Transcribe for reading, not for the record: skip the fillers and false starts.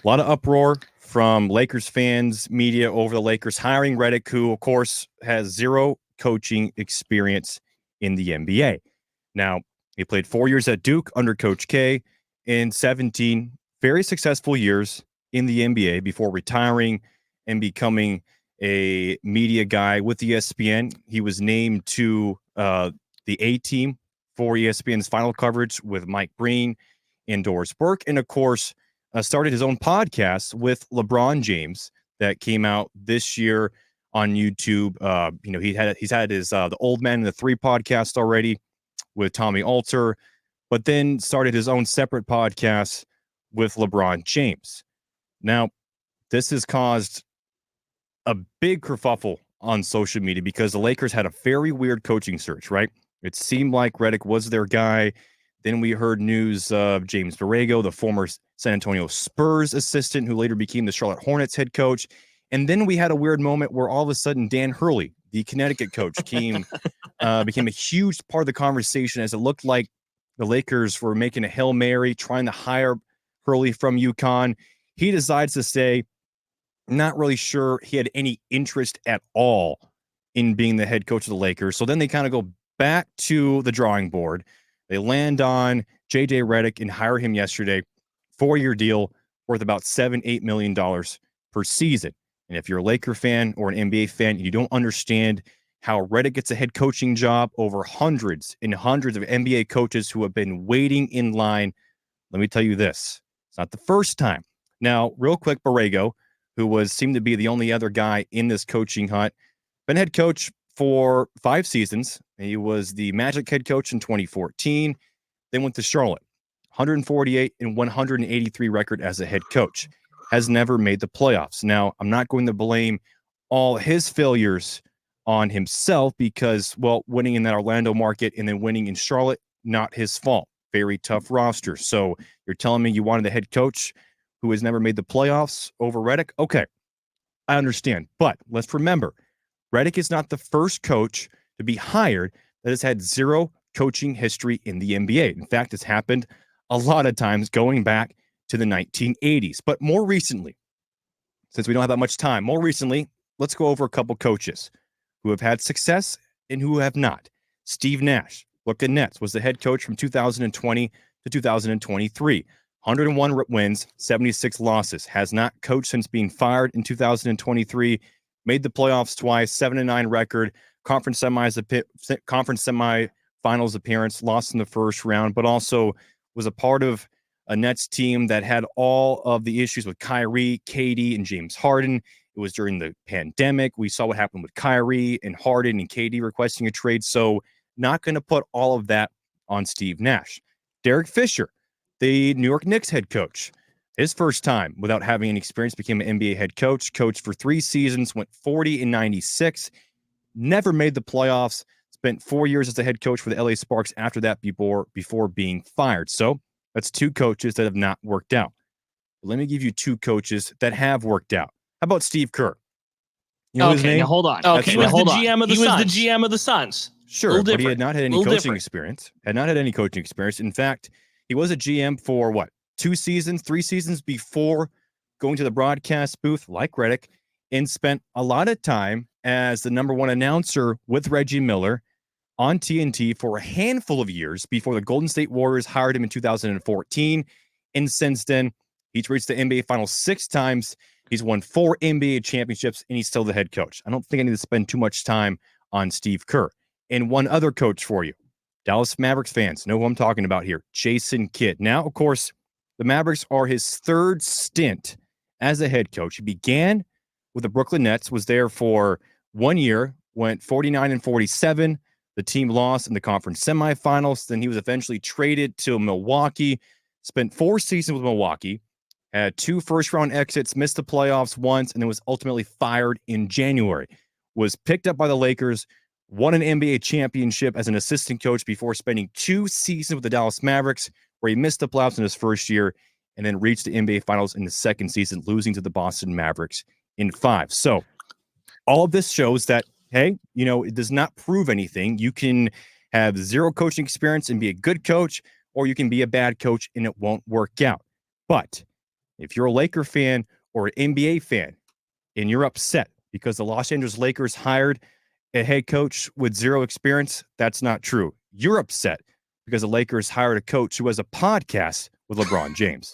A lot of uproar from Lakers fans, media over the Lakers hiring Reddick, who, of course, has zero coaching experience in the NBA. Now, he played 4 years at Duke under Coach K in 17 very successful years in the NBA before retiring and becoming a media guy with ESPN. He was named to the A team for ESPN's final coverage with Mike Breen and Doris Burke. And, of course, started his own podcast with LeBron James that came out this year on YouTube. He's had his The Old Man and the Three podcast already with Tommy Alter, but then started his own separate podcast with LeBron James. Now, this has caused a big kerfuffle on social media because the Lakers had a very weird coaching search, right? It seemed like Reddick was their guy. Then we heard news of James Borrego, the former San Antonio Spurs assistant, who later became the Charlotte Hornets head coach. And then we had a weird moment where all of a sudden Dan Hurley, the Connecticut coach, became a huge part of the conversation, as it looked like the Lakers were making a Hail Mary, trying to hire Hurley from UConn. He decides to say, not really sure he had any interest at all in being the head coach of the Lakers. So then they kind of go back to the drawing board. They land on JJ Reddick and hire him yesterday. 4-year deal worth about $7-8 million per season. And if you're a Laker fan or an NBA fan, and you don't understand how Reddick gets a head coaching job over hundreds and hundreds of NBA coaches who have been waiting in line, let me tell you this. It's not the first time. Now, real quick, Borrego, who seemed to be the only other guy in this coaching hunt, been head coach for 5 seasons. He was the Magic head coach in 2014. Then went to Charlotte. 148 and 183 record as a head coach. Has never made the playoffs. Now, I'm not going to blame all his failures on himself because, well, winning in that Orlando market and then winning in Charlotte, not his fault. Very tough roster. So you're telling me you wanted a head coach who has never made the playoffs over Reddick? Okay, I understand. But let's remember, Reddick is not the first coach to be hired that has had zero coaching history in the NBA. In fact, it's happened a lot of times going back to the 1980s. But more recently, since we don't have that much time, let's go over a couple coaches who have had success and who have not. Steve Nash, Brooklyn Nets, was the head coach from 2020 to 2023. 101 wins, 76 losses. Has not coached since being fired in 2023. Made the playoffs twice, 7-9 record. Conference semifinals appearance, lost in the first round, but also was a part of a Nets team that had all of the issues with Kyrie, KD, and James Harden. It was during the pandemic. We saw what happened with Kyrie and Harden and KD requesting a trade. So not going to put all of that on Steve Nash. Derek Fisher, the New York Knicks head coach. His first time without having any experience, became an NBA head coach. Coached for 3 seasons, went 40 and 96. Never made the playoffs. Spent 4 years as a head coach for the LA Sparks after that before being fired. So that's 2 coaches that have not worked out. But let me give you 2 coaches that have worked out. How about Steve Kerr? You know his name? Now hold on. Okay, he was the GM of the Suns. He was the GM of the Suns. Sure, but he had not had any coaching experience. In fact, he was a GM for 2 seasons, 3 seasons before going to the broadcast booth like Reddick, and spent a lot of time as the number 1 announcer with Reggie Miller on TNT for a handful of years before the Golden State Warriors hired him in 2014. And since then, he's reached the NBA Finals 6 times. He's won 4 NBA championships, and he's still the head coach. I don't think I need to spend too much time on Steve Kerr. And one other coach for you. Dallas Mavericks fans know who I'm talking about here. Jason Kidd. Now, of course, the Mavericks are his 3rd stint as a head coach. He began with the Brooklyn Nets, was there for 1 year, went 49 and 47. The team lost in the conference semifinals. Then he was eventually traded to Milwaukee, spent 4 seasons with Milwaukee, had 2 first-round exits, missed the playoffs once, and then was ultimately fired in January. Was picked up by the Lakers, won an NBA championship as an assistant coach before spending 2 seasons with the Dallas Mavericks, where he missed the playoffs in his first year, and then reached the NBA Finals in the second season, losing to the Boston Mavericks in 5. So all of this shows that, hey, it does not prove anything. You can have 0 coaching experience and be a good coach, or you can be a bad coach and it won't work out. But If you're a Laker fan or an NBA fan and you're upset because the Los Angeles Lakers hired a head coach with zero experience, that's not true. You're upset because the Lakers hired a coach who has a podcast with LeBron James.